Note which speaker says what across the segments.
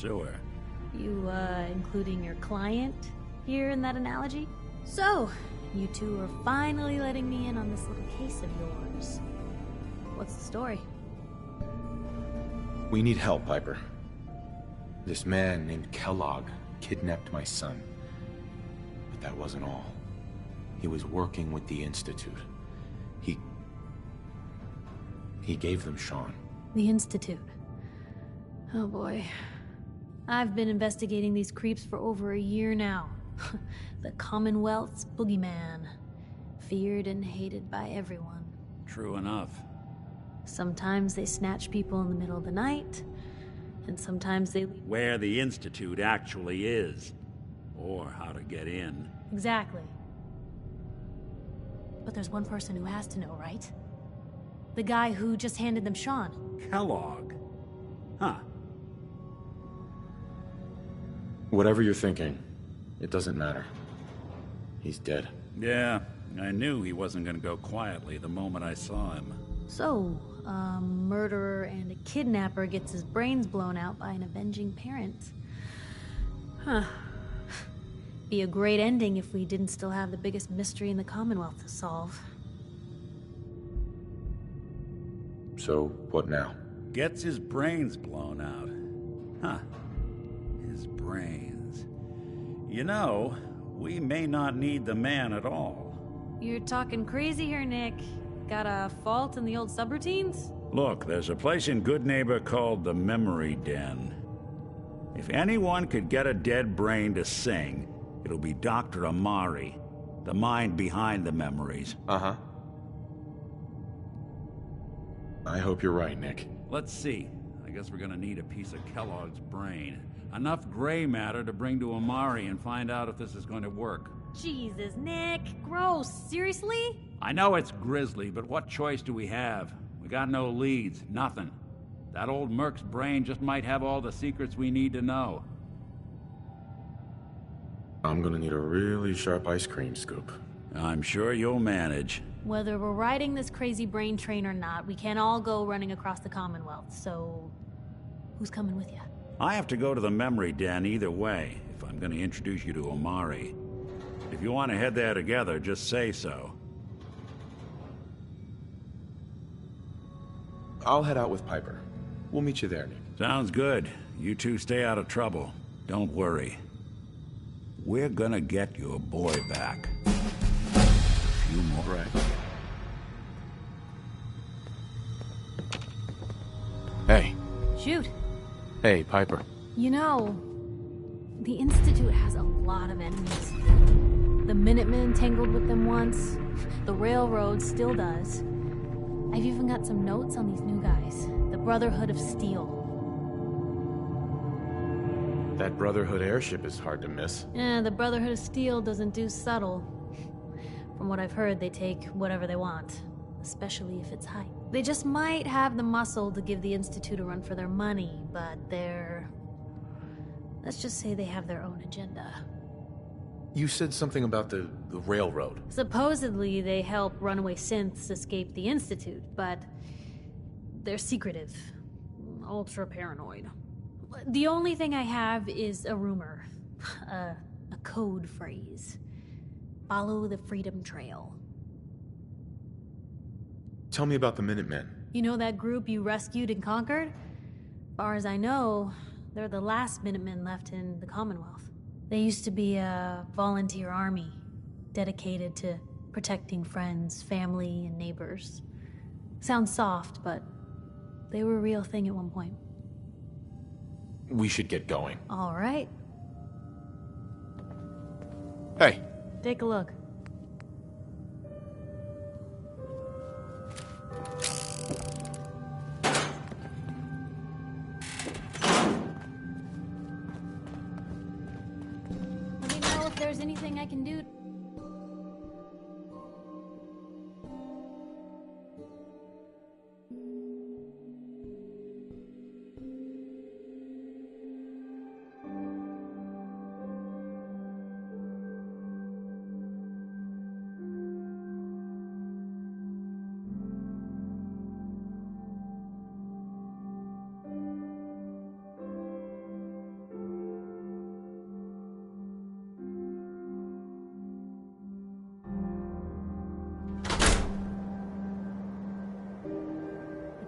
Speaker 1: sewer.
Speaker 2: You, including your client here in that analogy? So, you two are finally letting me in on this little case of yours. What's the story?
Speaker 3: We need help, Piper. This man named Kellogg kidnapped my son. But that wasn't all. He was working with the Institute. He gave them Sean.
Speaker 2: The Institute. Oh boy. I've been investigating these creeps for over a year now. The Commonwealth's boogeyman. Feared and hated by everyone.
Speaker 1: True enough.
Speaker 2: Sometimes they snatch people in the middle of the night, and sometimes they...
Speaker 1: Where the Institute actually is. Or how to get in.
Speaker 2: Exactly. But there's one person who has to know, right? The guy who just handed them Sean.
Speaker 1: Kellogg. Huh.
Speaker 3: Whatever you're thinking, it doesn't matter. He's dead.
Speaker 1: Yeah, I knew he wasn't gonna go quietly the moment I saw him.
Speaker 2: So, a murderer and a kidnapper gets his brains blown out by an avenging parent. Huh. Be a great ending if we didn't still have the biggest mystery in the Commonwealth to solve.
Speaker 3: So, what now?
Speaker 1: Gets his brains blown out. Huh. His brains. You know, we may not need the man at all.
Speaker 2: You're talking crazy here, Nick. Got a fault in the old subroutines?
Speaker 1: Look, there's a place in Good Neighbor called the Memory Den. If anyone could get a dead brain to sing, it'll be Dr. Amari, the mind behind the memories.
Speaker 3: Uh-huh. I hope you're right, Nick.
Speaker 1: Let's see. I guess we're gonna need a piece of Kellogg's brain. Enough gray matter to bring to Amari and find out if this is going to work.
Speaker 2: Jesus, Nick. Gross. Seriously?
Speaker 1: I know it's grisly, but what choice do we have? We got no leads, nothing. That old Merc's brain just might have all the secrets we need to know.
Speaker 3: I'm gonna need a really sharp ice cream scoop.
Speaker 1: I'm sure you'll manage.
Speaker 2: Whether we're riding this crazy brain train or not, we can't all go running across the Commonwealth, so... who's coming with you?
Speaker 1: I have to go to the Memory Den either way, if I'm gonna introduce you to Omari. If you want to head there together, just say so.
Speaker 3: I'll head out with Piper. We'll meet you there, Nick.
Speaker 1: Sounds good. You two stay out of trouble. Don't worry. We're gonna get your boy back. A few more.
Speaker 3: Right. Hey.
Speaker 2: Shoot.
Speaker 3: Hey, Piper.
Speaker 2: You know, the Institute has a lot of enemies. The Minutemen tangled with them once. The Railroad still does. I've even got some notes on these new guys. The Brotherhood of Steel.
Speaker 3: That Brotherhood airship is hard to miss.
Speaker 2: The Brotherhood of Steel doesn't do subtle. From what I've heard, they take whatever they want. Especially if it's hype. They just might have the muscle to give the Institute a run for their money, but they're... let's just say they have their own agenda.
Speaker 3: You said something about the railroad.
Speaker 2: Supposedly, they help runaway synths escape the Institute, but they're secretive. Ultra paranoid. The only thing I have is a rumor. A code phrase. Follow the Freedom Trail.
Speaker 3: Tell me about the Minutemen.
Speaker 2: You know that group you rescued and conquered? Far as I know, they're the last Minutemen left in the Commonwealth. They used to be a volunteer army, dedicated to protecting friends, family, and neighbors. Sounds soft, but they were a real thing at one point.
Speaker 3: We should get going.
Speaker 2: All right.
Speaker 3: Hey.
Speaker 2: Take a look. Let me know if there's anything I can do.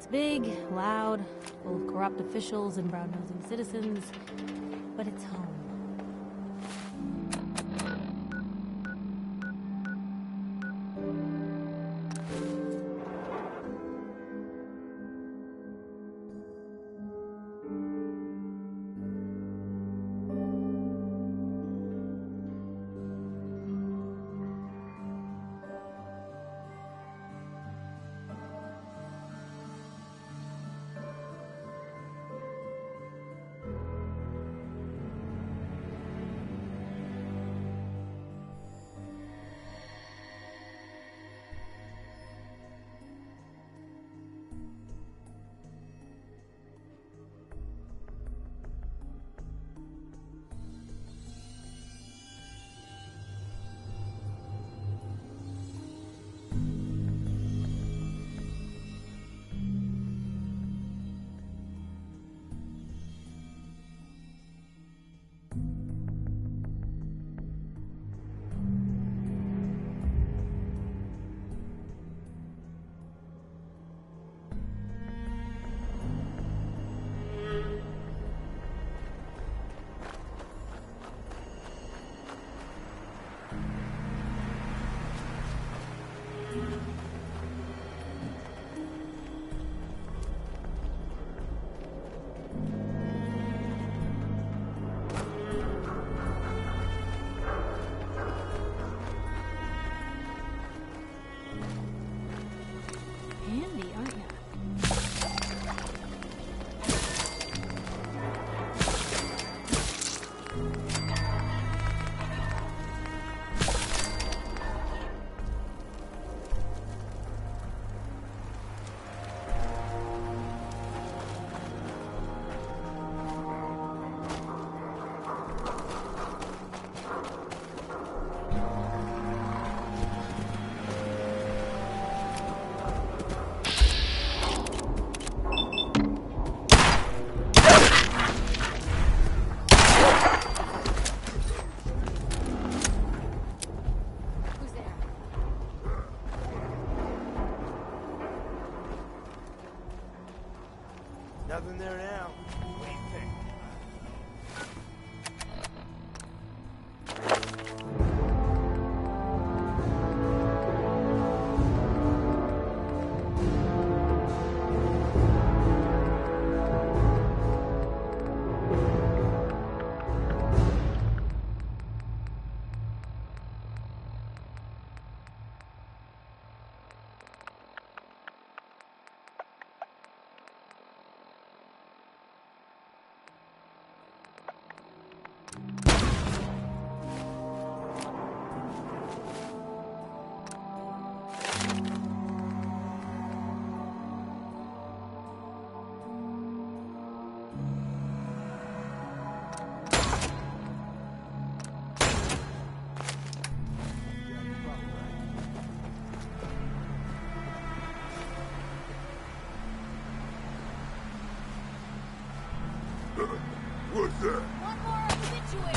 Speaker 2: It's big, loud, full of corrupt officials and brown-nosing citizens, but it's home. Handy, aren't you?
Speaker 4: Nothing there now. What do you think?
Speaker 5: What's that?
Speaker 2: One more obituary!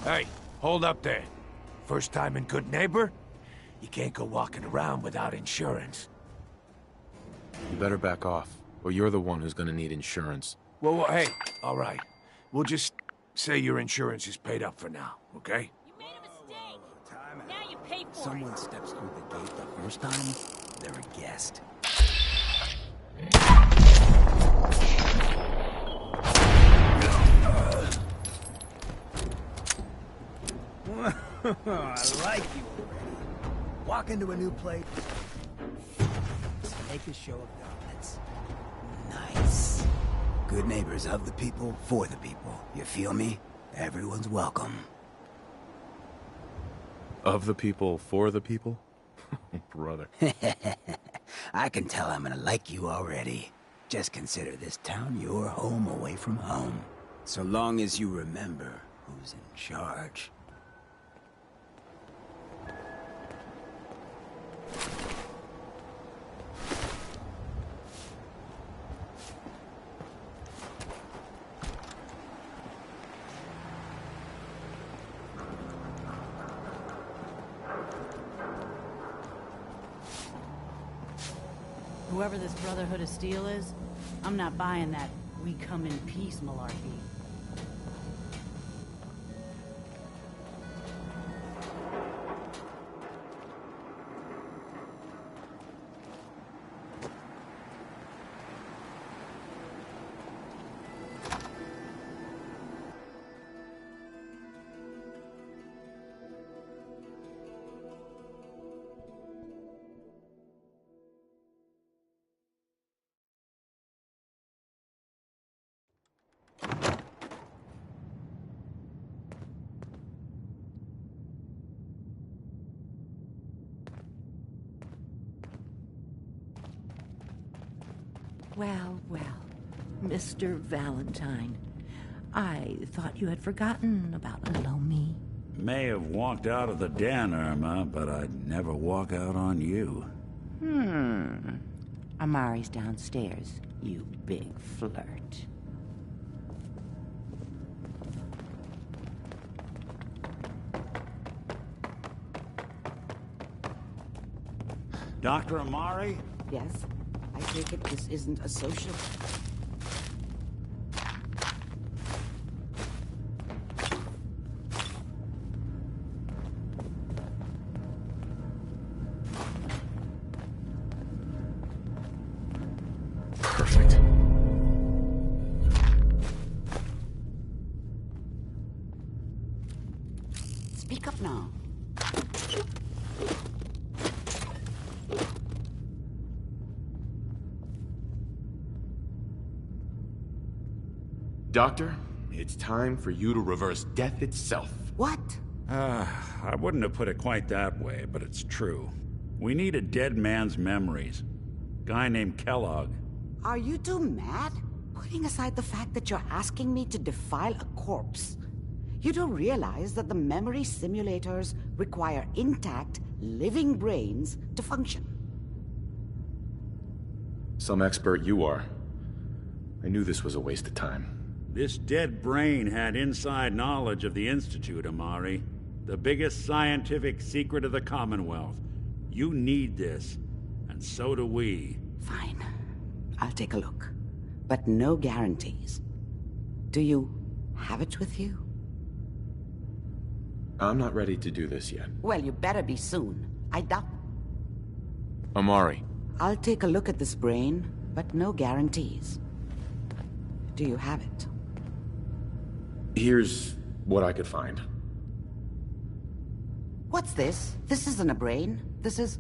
Speaker 4: Hey, hold up there. First time in Good Neighbor? You can't go walking around without insurance.
Speaker 3: You better back off, or you're the one who's gonna need insurance.
Speaker 4: Well, hey, all right. We'll just say your insurance is paid up for now, okay?
Speaker 2: You made a mistake! Now you pay for
Speaker 6: Someone steps through the gate the first time, they're a guest. I like you already. Walk into a new place. Make a show of dominance. Nice. Good neighbors of the people, for the people. You feel me? Everyone's welcome.
Speaker 3: Of the people, for the people? Brother.
Speaker 6: I can tell I'm gonna like you already. Just consider this town your home away from home. So long as you remember who's in charge.
Speaker 5: Whoever this Brotherhood of Steel is, I'm not buying that we come in peace malarkey.
Speaker 7: Well, well, Mr. Valentine. I thought you had forgotten about little old me.
Speaker 1: May have walked out of the den, Irma, but I'd never walk out on you.
Speaker 7: Amari's downstairs, you big flirt.
Speaker 1: Dr. Amari?
Speaker 7: Yes? I take it this isn't a social...
Speaker 3: Perfect.
Speaker 7: Speak up now.
Speaker 3: Doctor, it's time for you to reverse death itself.
Speaker 7: What?
Speaker 1: I wouldn't have put it quite that way, but it's true. We need a dead man's memories. Guy named Kellogg.
Speaker 7: Are you two mad? Putting aside the fact that you're asking me to defile a corpse, you don't realize that the memory simulators require intact, living brains to function.
Speaker 3: Some expert you are. I knew this was a waste of time.
Speaker 1: This dead brain had inside knowledge of the Institute, Amari. The biggest scientific secret of the Commonwealth. You need this, and so do we.
Speaker 7: Fine. I'll take a look. But no guarantees. Do you have it with you?
Speaker 3: I'm not ready to do this yet.
Speaker 7: Well, you better be soon. I doubt...
Speaker 3: Amari.
Speaker 7: I'll take a look at this brain, but no guarantees. Do you have it?
Speaker 3: Here's what I could find.
Speaker 7: What's this? This isn't a brain. This is...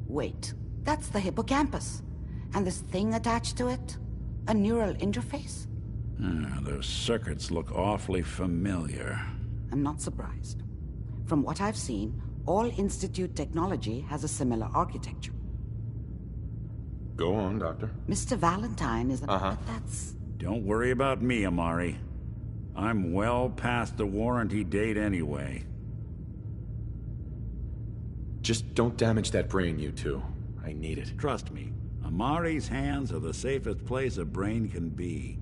Speaker 7: Wait. That's the hippocampus. And this thing attached to it? A neural interface?
Speaker 1: Those circuits look awfully familiar.
Speaker 7: I'm not surprised. From what I've seen, all Institute technology has a similar architecture.
Speaker 3: Go on, Doctor.
Speaker 7: Mr. Valentine is... That's...
Speaker 1: Don't worry about me, Amari. I'm well past the warranty date anyway.
Speaker 3: Just don't damage that brain, you two. I need it.
Speaker 1: Trust me, Amari's hands are the safest place a brain can be.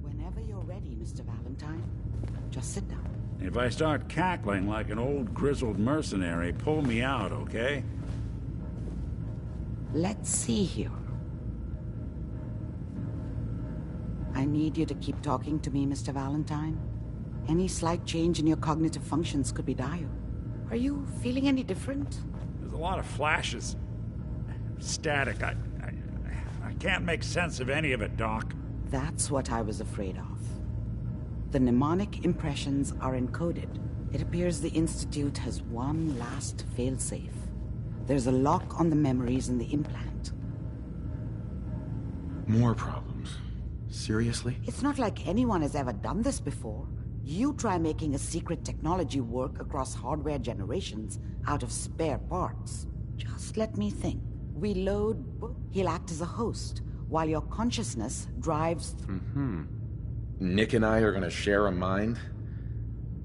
Speaker 7: Whenever you're ready, Mr. Valentine, just sit down.
Speaker 1: If I start cackling like an old grizzled mercenary, pull me out, okay?
Speaker 7: Let's see here. I need you to keep talking to me, Mr. Valentine. Any slight change in your cognitive functions could be dire. Are you feeling any different?
Speaker 1: There's a lot of flashes. Static. I can't make sense of any of it, Doc.
Speaker 7: That's what I was afraid of. The mnemonic impressions are encoded, It appears the Institute has one last failsafe. There's a lock on the memories in the implant.
Speaker 3: More problems. Seriously?
Speaker 7: It's not like anyone has ever done this before. You try making a secret technology work across hardware generations out of spare parts. Just let me think. We load... He'll act as a host, while your consciousness drives...
Speaker 3: Nick and I are gonna share a mind?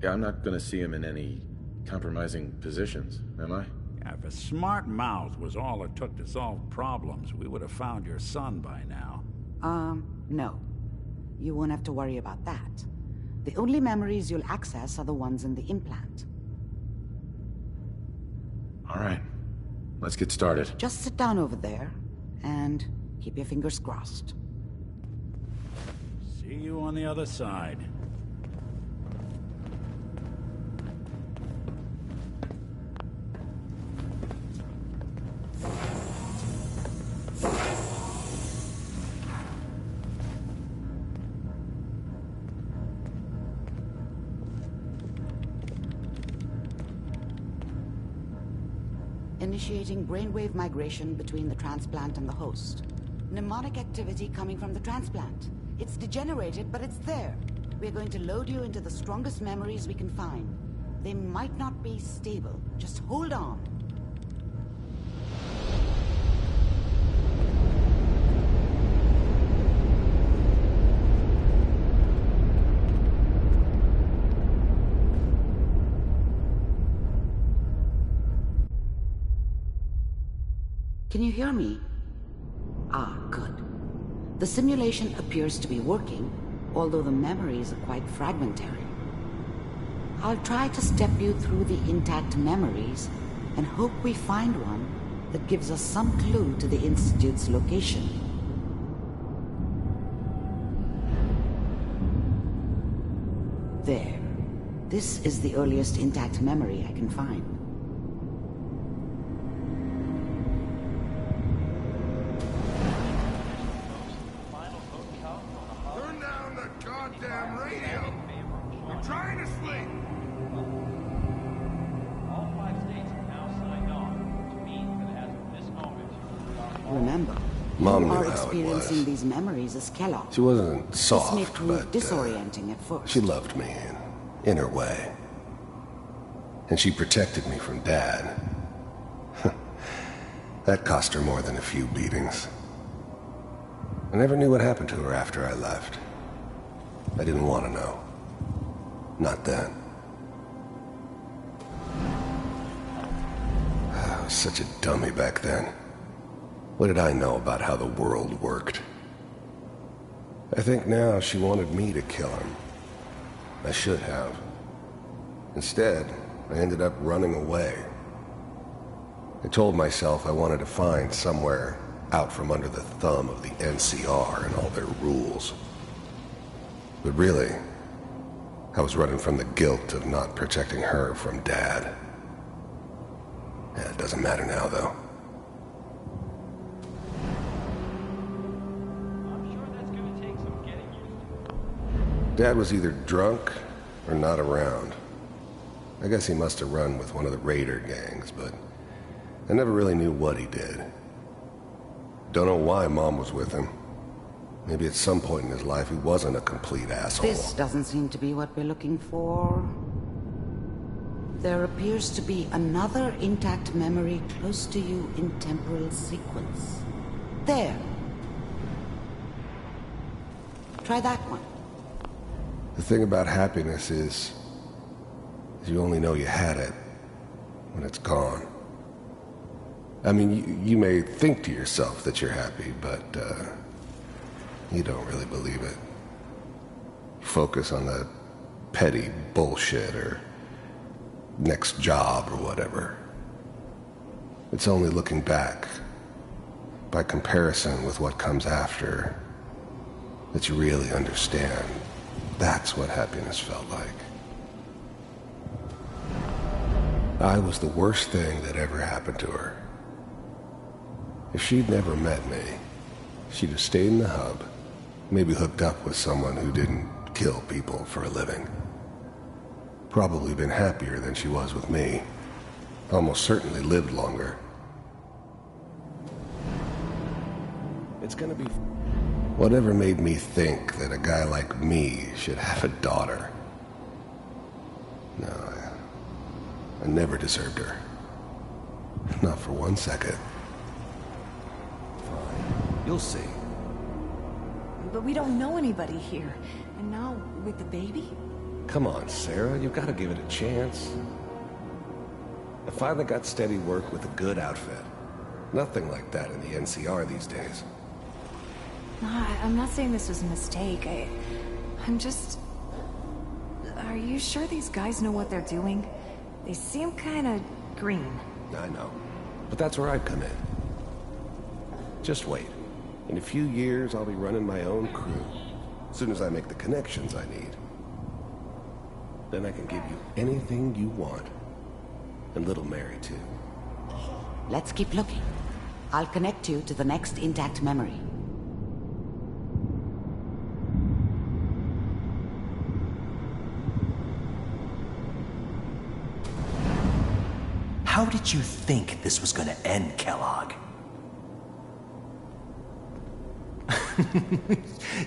Speaker 3: Yeah, I'm not gonna see him in any compromising positions, am I?
Speaker 1: Yeah, if a smart mouth was all it took to solve problems, we would have found your son by now.
Speaker 7: No. You won't have to worry about that. The only memories you'll access are the ones in the implant.
Speaker 3: All right. Let's get started.
Speaker 7: Just sit down over there, and keep your fingers crossed.
Speaker 1: See you on the other side.
Speaker 7: Initiating brainwave migration between the transplant and the host. Mnemonic activity coming from the transplant. It's degenerated, but it's there. We're going to load you into the strongest memories we can find. They might not be stable. Just hold on. Can you hear me? Ah, good. The simulation appears to be working, although the memories are quite fragmentary. I'll try to step you through the intact memories and hope we find one that gives us some clue to the Institute's location. There. This is the earliest intact memory I can find. Remember,
Speaker 8: Mom
Speaker 7: you
Speaker 8: knew
Speaker 7: are
Speaker 8: how it
Speaker 7: experiencing
Speaker 8: was.
Speaker 7: these memories as Kellogg.
Speaker 8: She wasn't
Speaker 7: This
Speaker 8: soft,
Speaker 7: may prove
Speaker 8: but
Speaker 7: disorienting at first.
Speaker 8: she loved me in her way. And she protected me from Dad. That cost her more than a few beatings. I never knew what happened to her after I left. I didn't want to know. Not then. I was such a dummy back then. What did I know about how the world worked? I think now she wanted me to kill him. I should have. Instead, I ended up running away. I told myself I wanted to find somewhere out from under the thumb of the NCR and all their rules. But really, I was running from the guilt of not protecting her from Dad. Yeah, it doesn't matter now, though. Dad was either drunk or not around. I guess he must have run with one of the raider gangs, but I never really knew what he did. Don't know why Mom was with him. Maybe at some point in his life he wasn't a complete asshole.
Speaker 7: This doesn't seem to be what we're looking for. There appears to be another intact memory close to you in temporal sequence. There. Try that one.
Speaker 8: The thing about happiness is you only know you had it when it's gone. I mean, you may think to yourself that you're happy, but you don't really believe it. You focus on the petty bullshit or next job or whatever. It's only looking back, by comparison with what comes after, that you really understand. That's what happiness felt like. I was the worst thing that ever happened to her. If she'd never met me, she'd have stayed in the hub, maybe hooked up with someone who didn't kill people for a living. Probably been happier than she was with me. Almost certainly lived longer. It's gonna be... Whatever made me think that a guy like me should have a daughter? No, I never deserved her. Not for 1 second. Fine. You'll see.
Speaker 9: But we don't know anybody here. And now, with the baby?
Speaker 8: Come on, Sarah. You've got to give it a chance. I finally got steady work with a good outfit. Nothing like that in the NCR these days.
Speaker 9: No, I'm not saying this was a mistake. I'm just... Are you sure these guys know what they're doing? They seem kinda green.
Speaker 8: I know. But that's where I come in. Just wait. In a few years, I'll be running my own crew. As soon as I make the connections I need. Then I can give you anything you want. And little Mary, too.
Speaker 7: Let's keep looking. I'll connect you to the next intact memory.
Speaker 10: How did you think this was gonna end, Kellogg?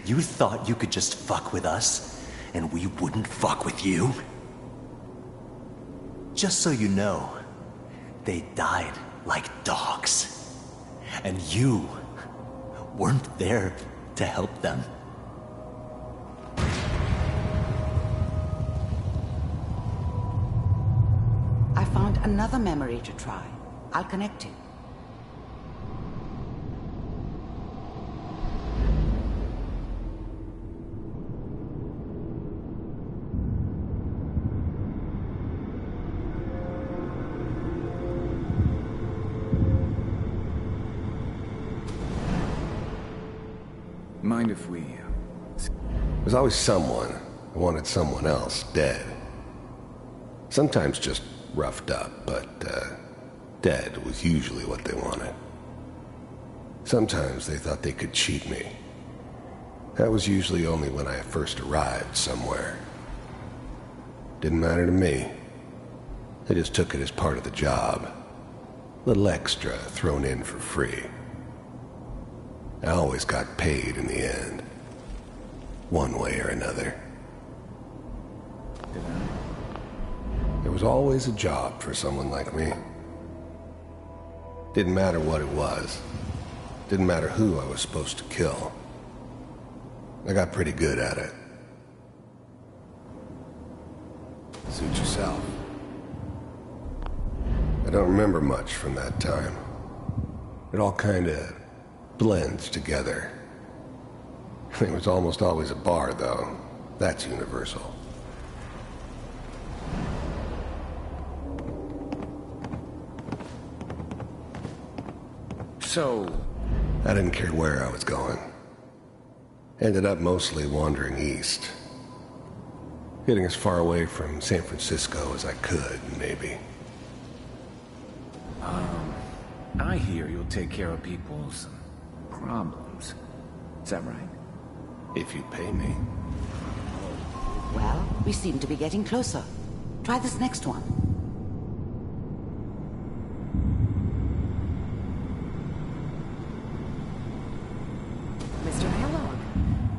Speaker 10: You thought you could just fuck with us, and we wouldn't fuck with you? Just so you know, they died like dogs. And you weren't there to help them.
Speaker 7: I found another memory to try. I'll connect you.
Speaker 11: Mind if we...
Speaker 8: There's always someone who wanted someone else dead. Sometimes just roughed up, but dead was usually what they wanted. Sometimes they thought they could cheat me. That was usually only when I first arrived somewhere. Didn't matter to me. They just took it as part of the job. Little extra thrown in for free. I always got paid in the end. One way or another. There was always a job for someone like me. Didn't matter what it was. Didn't matter who I was supposed to kill. I got pretty good at it. Suit yourself. I don't remember much from that time. It all kinda blends together. There was almost always a bar, though. That's universal.
Speaker 11: So...
Speaker 8: I didn't care where I was going. Ended up mostly wandering east. Getting as far away from San Francisco as I could, maybe.
Speaker 11: I hear you'll take care of people's problems. Is that right?
Speaker 8: If you pay me.
Speaker 7: Well, we seem to be getting closer. Try this next one.
Speaker 12: Mr. Kellogg,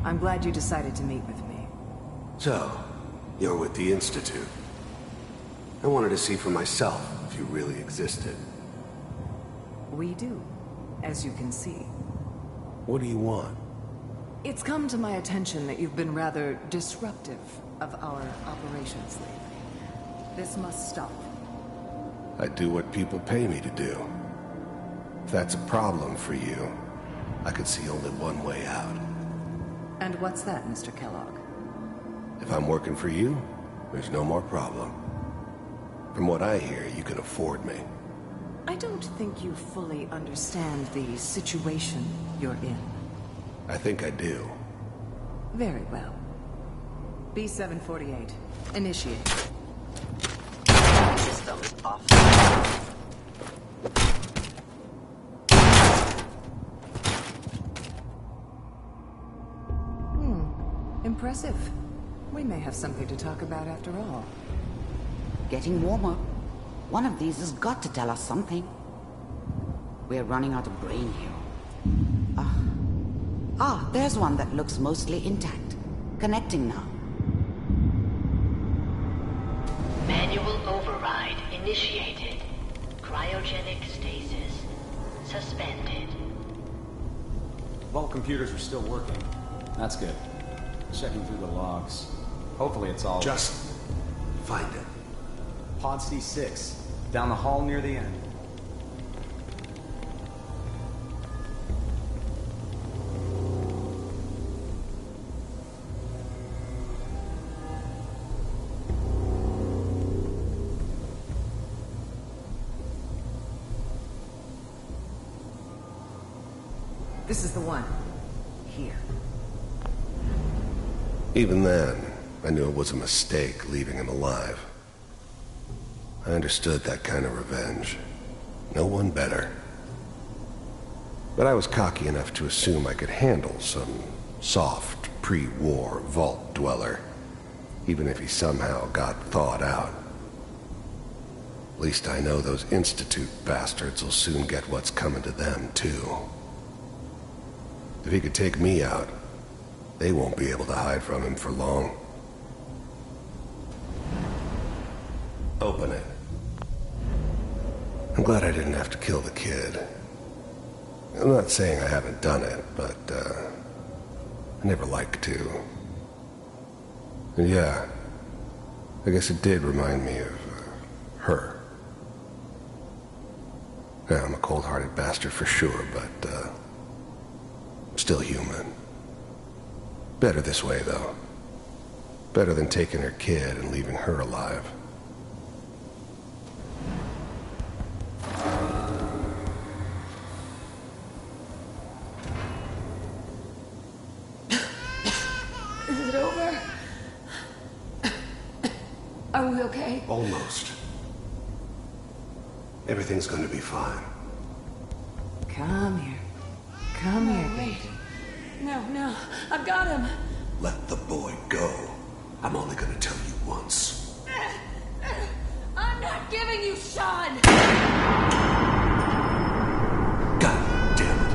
Speaker 12: I'm glad you decided to meet with me.
Speaker 8: So, you're with the Institute. I wanted to see for myself if you really existed.
Speaker 12: We do, as you can see.
Speaker 8: What do you want?
Speaker 12: It's come to my attention that you've been rather disruptive of our operations lately. This must stop.
Speaker 8: I do what people pay me to do. If that's a problem for you, I could see only one way out.
Speaker 12: And what's that, Mr. Kellogg?
Speaker 8: If I'm working for you, there's no more problem. From what I hear, you can afford me.
Speaker 12: I don't think you fully understand the situation you're in.
Speaker 8: I think I do.
Speaker 12: Very well. B-748, initiate.
Speaker 10: System off.
Speaker 12: Impressive. We may have something to talk about after all.
Speaker 7: getting warmer. One of these has got to tell us something. We're running out of brain here. There's one that looks mostly intact. Connecting now.
Speaker 13: Manual override initiated. Cryogenic stasis suspended.
Speaker 14: Vault computers are still working. That's good. Checking through the logs. Hopefully it's all...
Speaker 8: Just find it.
Speaker 14: Pod C6. Down the hall near the end.
Speaker 12: This is the one. Here.
Speaker 8: Even then, I knew it was a mistake leaving him alive. I understood that kind of revenge. No one better. But I was cocky enough to assume I could handle some soft, pre-war vault dweller, even if he somehow got thawed out. At least I know those Institute bastards will soon get what's coming to them, too. If he could take me out, they won't be able to hide from him for long. Open it. I'm glad I didn't have to kill the kid. I'm not saying I haven't done it, but, I never like to. And yeah, I guess it did remind me of, her. Yeah, I'm a cold-hearted bastard for sure, but, still human. Better this way, though. Better than taking her kid and leaving her alive.
Speaker 12: Is it over? Are we okay?
Speaker 8: Almost. Everything's going to be fine.
Speaker 12: Come here. Come here, baby.
Speaker 9: No, I've got him.
Speaker 8: Let the boy go. I'm only going to tell you once.
Speaker 9: I'm not giving you Sean!
Speaker 8: God damn it.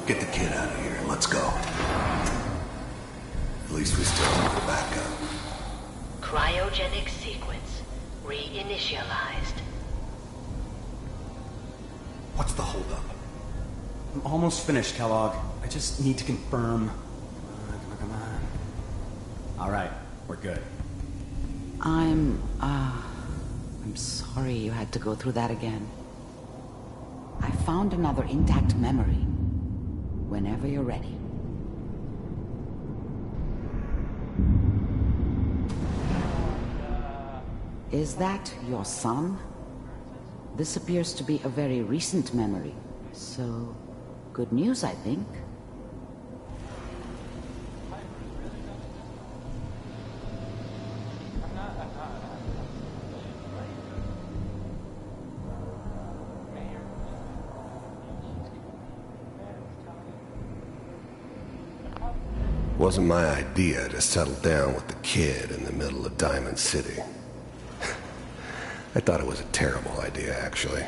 Speaker 8: Get the kid out of here and let's go. At least we still have the backup.
Speaker 13: Cryogenic sequence reinitialized.
Speaker 8: What's the holdup?
Speaker 14: I'm almost finished, Kellogg. I just need to confirm. Come on. All right, we're good.
Speaker 7: I'm sorry you had to go through that again. I found another intact memory. Whenever you're ready. Is that your son? This appears to be a very recent memory. So, good news, I think.
Speaker 8: Wasn't my idea to settle down with the kid in the middle of Diamond City. I thought it was a terrible idea, actually.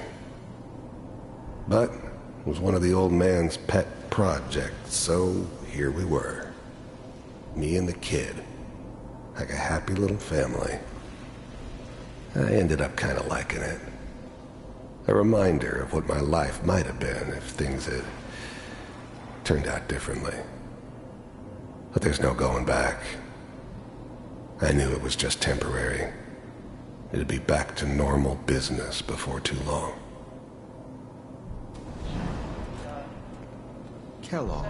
Speaker 8: But it was one of the old man's pet projects, so here we were. Me and the kid. Like a happy little family. I ended up kind of liking it. A reminder of what my life might have been if things had turned out differently. But there's no going back. I knew it was just temporary. It'd be back to normal business before too long.
Speaker 15: Kellogg.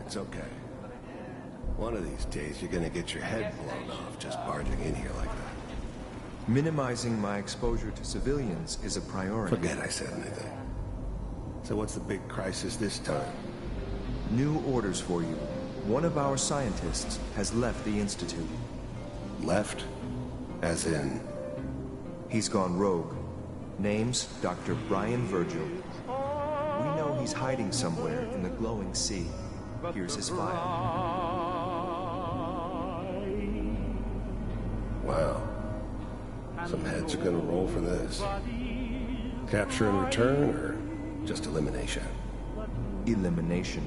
Speaker 8: It's okay. One of these days, you're gonna get your head blown off just barging in here like that.
Speaker 15: Minimizing my exposure to civilians is a priority.
Speaker 8: Forget I said anything. So what's the big crisis this time?
Speaker 15: New orders for you. One of our scientists has left the Institute.
Speaker 8: Left? As in?
Speaker 15: He's gone rogue. Name's Dr. Brian Virgil. We know he's hiding somewhere in the glowing sea. Here's his file.
Speaker 8: Wow. Some heads are gonna roll for this. Capture and return, or just elimination?
Speaker 15: Elimination.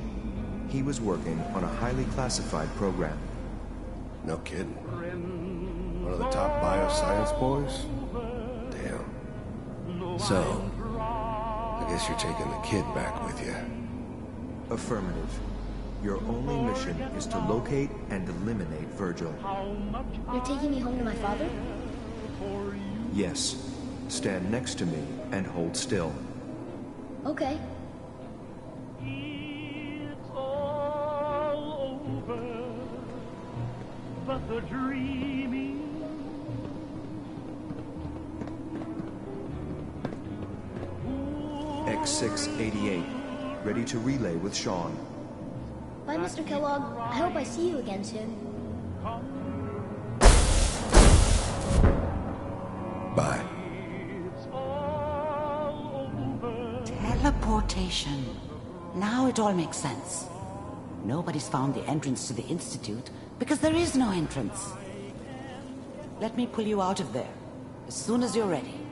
Speaker 15: He was working on a highly classified program.
Speaker 8: No kidding. One of the top bioscience boys? Damn. So, I guess you're taking the kid back with you.
Speaker 15: Affirmative. Your only mission is to locate and eliminate Virgil.
Speaker 16: You're taking me home to my father?
Speaker 15: Yes. Stand next to me and hold still.
Speaker 16: Okay.
Speaker 17: It's all over, but the dreaming.
Speaker 15: X688, ready to relay with Sean.
Speaker 16: Bye, Mr. Kellogg. I hope I see you again soon.
Speaker 8: Bye.
Speaker 7: Teleportation. Now it all makes sense. Nobody's found the entrance to the Institute because there is no entrance. Let me pull you out of there as soon as you're ready.